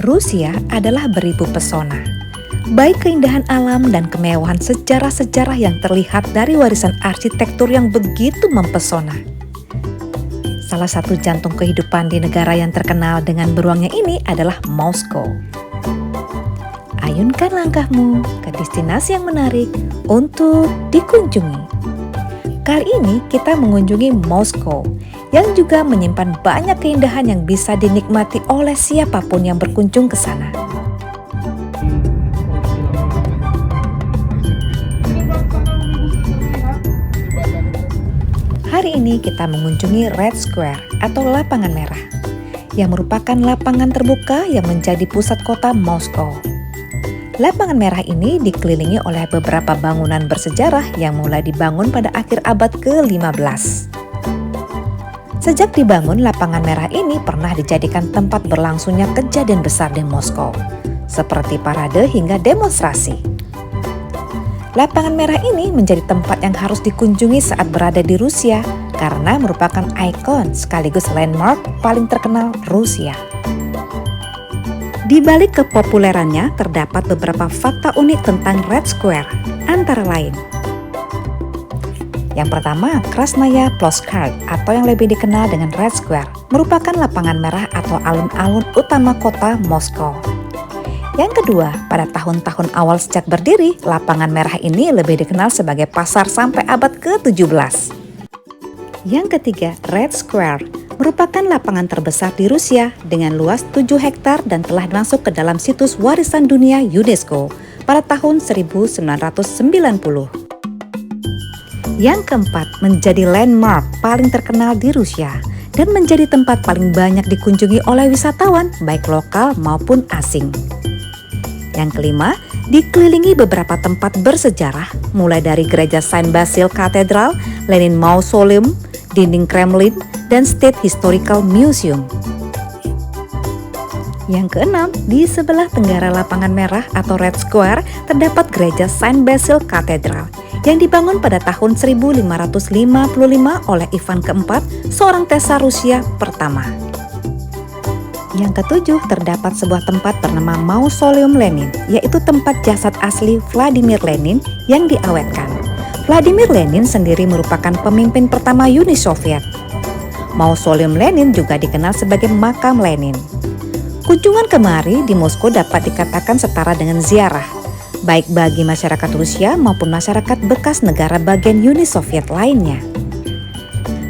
Rusia adalah beribu pesona. Baik keindahan alam dan kemewahan sejarah-sejarah yang terlihat dari warisan arsitektur yang begitu mempesona. Salah satu jantung kehidupan di negara yang terkenal dengan beruangnya ini adalah Moskow. Ayunkan langkahmu ke destinasi yang menarik untuk dikunjungi. Kali ini kita mengunjungi Moskow yang juga menyimpan banyak keindahan yang bisa dinikmati oleh siapapun yang berkunjung ke sana. Hari ini kita mengunjungi Red Square atau Lapangan Merah, yang merupakan lapangan terbuka yang menjadi pusat kota Moskow. Lapangan Merah ini dikelilingi oleh beberapa bangunan bersejarah yang mulai dibangun pada akhir abad ke-15. Sejak dibangun, Lapangan Merah ini pernah dijadikan tempat berlangsungnya kejadian besar di Moskow, seperti parade hingga demonstrasi. Lapangan Merah ini menjadi tempat yang harus dikunjungi saat berada di Rusia karena merupakan ikon sekaligus landmark paling terkenal Rusia. Di balik kepopulerannya terdapat beberapa fakta unik tentang Red Square, antara lain. Yang pertama, Krasnaya Ploskart atau yang lebih dikenal dengan Red Square merupakan lapangan merah atau alun-alun utama kota Moskow. Yang kedua, pada tahun-tahun awal sejak berdiri, lapangan merah ini lebih dikenal sebagai pasar sampai abad ke-17. Yang ketiga, Red Square merupakan lapangan terbesar di Rusia dengan luas 7 hektar dan telah masuk ke dalam situs warisan dunia UNESCO pada tahun 1990. Yang keempat, menjadi landmark paling terkenal di Rusia dan menjadi tempat paling banyak dikunjungi oleh wisatawan baik lokal maupun asing. Yang kelima, dikelilingi beberapa tempat bersejarah mulai dari Gereja Saint Basil Katedral, Lenin Mausoleum, Dinding Kremlin, dan State Historical Museum. Yang keenam, di sebelah tenggara Lapangan Merah atau Red Square terdapat Gereja Saint Basil Katedral yang dibangun pada tahun 1555 oleh Ivan keempat, seorang Tsar Rusia pertama. Yang ketujuh, terdapat sebuah tempat bernama Mausoleum Lenin, yaitu tempat jasad asli Vladimir Lenin yang diawetkan. Vladimir Lenin sendiri merupakan pemimpin pertama Uni Soviet. Mausoleum Lenin juga dikenal sebagai makam Lenin. Kunjungan kemari di Moskow dapat dikatakan setara dengan ziarah, baik bagi masyarakat Rusia maupun masyarakat bekas negara bagian Uni Soviet lainnya.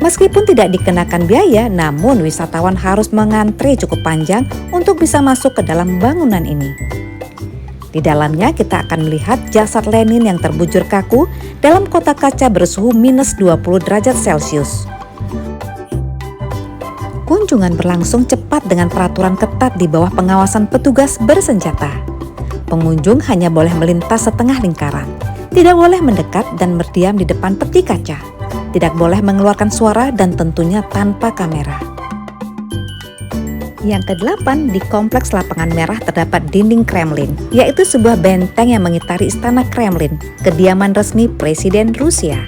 Meskipun tidak dikenakan biaya, namun wisatawan harus mengantre cukup panjang untuk bisa masuk ke dalam bangunan ini. Di dalamnya kita akan melihat jasad Lenin yang terbujur kaku dalam kotak kaca bersuhu minus 20 derajat Celcius. Kunjungan berlangsung cepat dengan peraturan ketat di bawah pengawasan petugas bersenjata. Pengunjung hanya boleh melintas setengah lingkaran, tidak boleh mendekat dan berdiam di depan peti kaca. Tidak boleh mengeluarkan suara dan tentunya tanpa kamera. Yang kedelapan, di kompleks Lapangan Merah terdapat Dinding Kremlin, yaitu sebuah benteng yang mengitari istana Kremlin, kediaman resmi Presiden Rusia.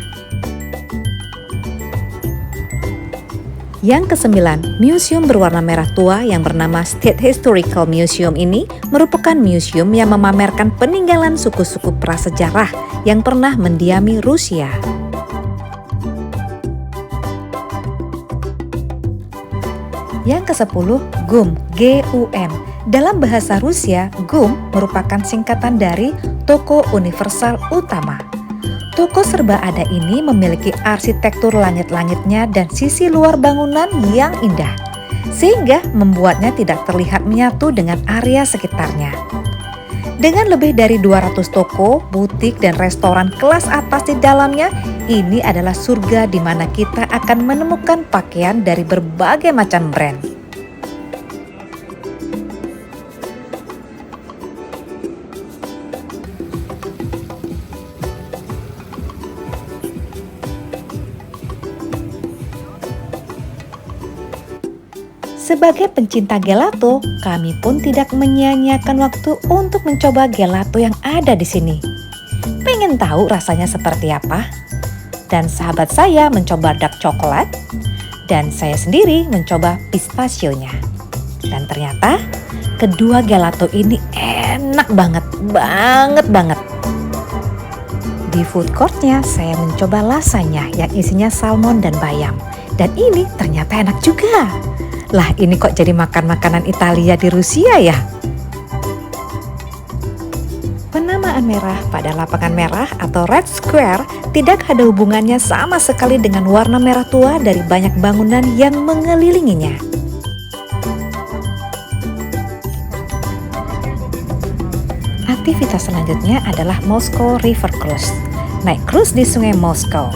Yang kesembilan, museum berwarna merah tua yang bernama State Historical Museum ini merupakan museum yang memamerkan peninggalan suku-suku prasejarah yang pernah mendiami Rusia. Yang ke-10, GUM, G-U-M. Dalam bahasa Rusia, GUM merupakan singkatan dari Toko Universal Utama. Toko serba ada ini memiliki arsitektur langit-langitnya dan sisi luar bangunan yang indah, sehingga membuatnya tidak terlihat menyatu dengan area sekitarnya. Dengan lebih dari 200 toko, butik, dan restoran kelas atas di dalamnya, ini adalah surga di mana kita akan menemukan pakaian dari berbagai macam brand. Sebagai pencinta gelato, kami pun tidak menyia-nyiakan waktu untuk mencoba gelato yang ada di sini. Pengen tahu rasanya seperti apa? Dan sahabat saya mencoba dark coklat, dan saya sendiri mencoba pistachio-nya. Dan ternyata Kedua gelato ini enak banget, banget. Di food courtnya saya mencoba lasagna yang isinya salmon dan bayam. Dan ini ternyata enak juga. Lah ini kok jadi makan makanan Italia di Rusia ya? Penamaan merah pada lapangan merah atau Red Square tidak ada hubungannya sama sekali dengan warna merah tua dari banyak bangunan yang mengelilinginya. Aktivitas selanjutnya adalah Moscow River Cruise. Naik cruise di Sungai Moskow.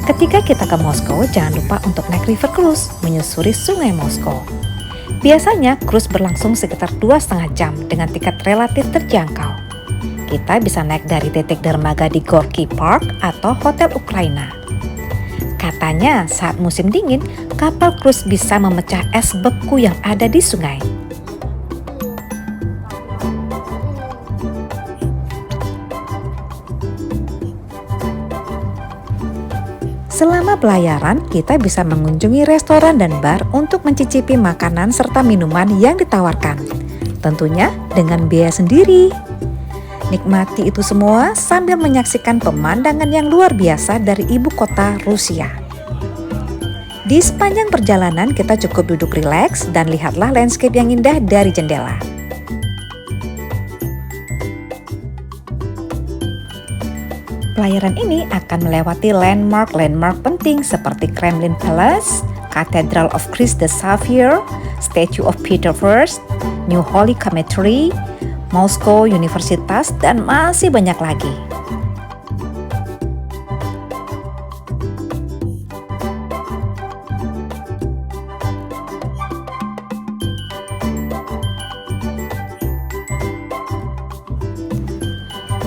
Ketika kita ke Moskow, jangan lupa untuk naik river cruise menyusuri Sungai Moskow. Biasanya cruise berlangsung sekitar 2,5 jam dengan tiket relatif terjangkau. Kita bisa naik dari titik dermaga di Gorky Park atau Hotel Ukraina. Katanya saat musim dingin, kapal cruise bisa memecah es beku yang ada di sungai. Selama pelayaran, kita bisa mengunjungi restoran dan bar untuk mencicipi makanan serta minuman yang ditawarkan. Tentunya dengan biaya sendiri. Nikmati itu semua sambil menyaksikan pemandangan yang luar biasa dari ibu kota Rusia. Di sepanjang perjalanan kita cukup duduk rileks dan lihatlah landscape yang indah dari jendela. Pelayaran ini akan melewati landmark penting seperti Kremlin Palace, Cathedral of Christ the Savior, Statue of Peter I, New Holy Cemetery, Moscow Universitas, dan masih banyak lagi.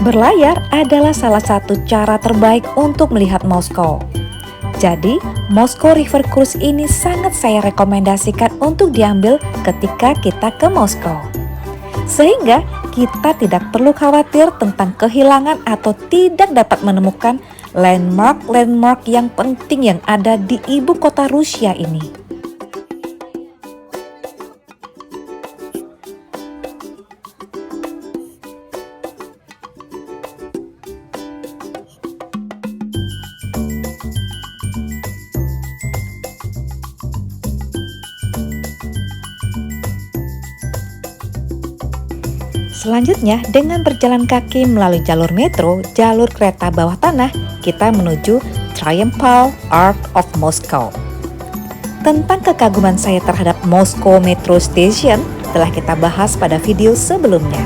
Berlayar adalah salah satu cara terbaik untuk melihat Moskow. Jadi, Moscow River Cruise ini sangat saya rekomendasikan untuk diambil ketika kita ke Moskow. Sehingga kita tidak perlu khawatir tentang kehilangan atau tidak dapat menemukan landmark yang penting yang ada di ibu kota Rusia ini. Selanjutnya, dengan berjalan kaki melalui jalur metro, jalur kereta bawah tanah, kita menuju Triumphal Arch of Moscow. Tentang kekaguman saya terhadap Moscow Metro Station telah kita bahas pada video sebelumnya.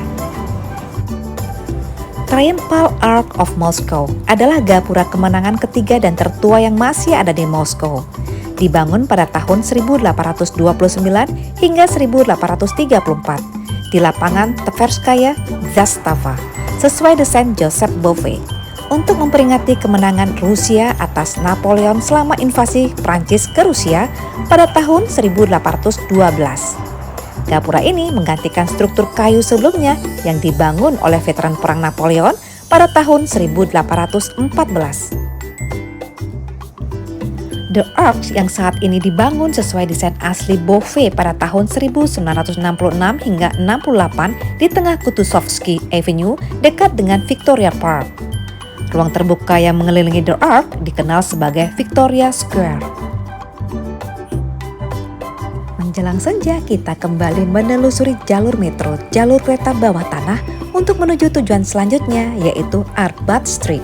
Triumphal Arch of Moscow adalah gapura kemenangan ketiga dan tertua yang masih ada di Moskow. Dibangun pada tahun 1829 hingga 1834. Di lapangan Tverskaya Zastava sesuai desain Joseph Bove untuk memperingati kemenangan Rusia atas Napoleon selama invasi Prancis ke Rusia pada tahun 1812. Gapura ini menggantikan struktur kayu sebelumnya yang dibangun oleh veteran perang Napoleon pada tahun 1814. The Arch yang saat ini dibangun sesuai desain asli Bove pada tahun 1966 hingga 68 di tengah Kutusovsky Avenue dekat dengan Victoria Park. Ruang terbuka yang mengelilingi The Arch dikenal sebagai Victoria Square. Menjelang senja, kita kembali menelusuri jalur metro, jalur kereta bawah tanah untuk menuju tujuan selanjutnya yaitu Arbat Street.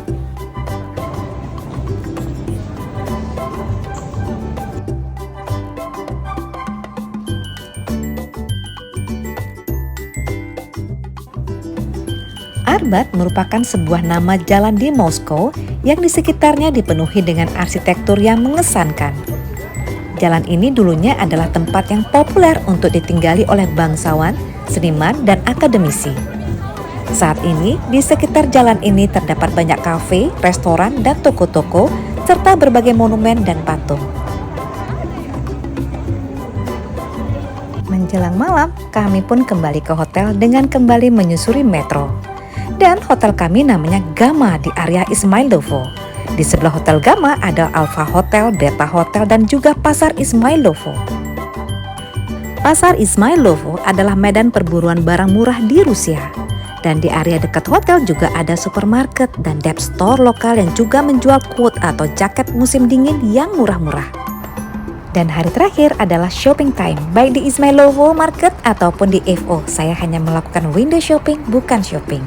Arbat merupakan sebuah nama jalan di Moskow yang di sekitarnya dipenuhi dengan arsitektur yang mengesankan. Jalan ini dulunya adalah tempat yang populer untuk ditinggali oleh bangsawan, seniman, dan akademisi. Saat ini, di sekitar jalan ini terdapat banyak kafe, restoran, dan toko-toko, serta berbagai monumen dan patung. Menjelang malam, kami pun kembali ke hotel dengan kembali menyusuri metro. Dan hotel kami namanya Gamma di area Ismailovo. Di sebelah hotel Gamma ada Alpha Hotel, Beta Hotel, dan juga Pasar Ismailovo. Pasar Izmailovo adalah medan perburuan barang murah di Rusia. Dan di area dekat hotel juga ada supermarket dan dep store lokal yang juga menjual coat atau jaket musim dingin yang murah-murah. Dan hari terakhir adalah shopping time, baik di Izmailovo Market ataupun di FO. Saya hanya melakukan window shopping, bukan shopping.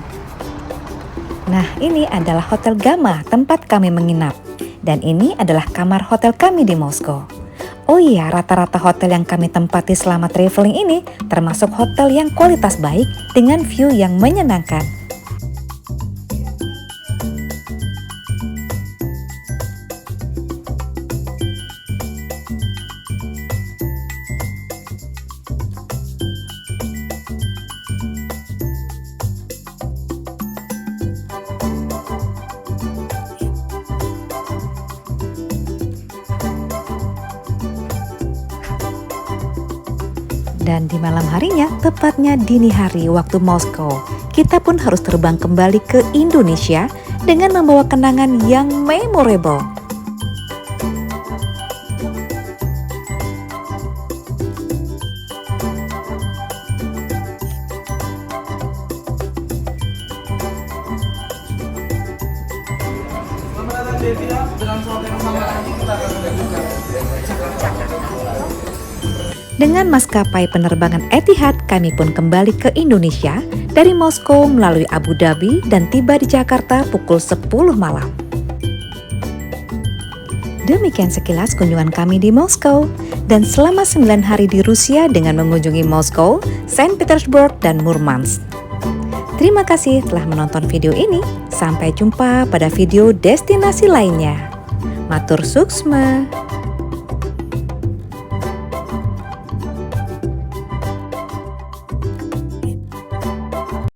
Nah, ini adalah Hotel Gamma, tempat kami menginap. Dan ini adalah kamar hotel kami di Moskow. Oh iya, rata-rata hotel yang kami tempati selama traveling ini termasuk hotel yang kualitas baik dengan view yang menyenangkan. Dan di malam harinya, tepatnya dini hari waktu Moskow, kita pun harus terbang kembali ke Indonesia dengan membawa kenangan yang memorable. Dengan maskapai penerbangan Etihad, kami pun kembali ke Indonesia dari Moskow melalui Abu Dhabi dan tiba di Jakarta pukul 10 malam. Demikian sekilas kunjungan kami di Moskow, dan selama 9 hari di Rusia dengan mengunjungi Moskow, Saint Petersburg, dan Murmansk. Terima kasih telah menonton video ini. Sampai jumpa pada video destinasi lainnya. Matur suksma.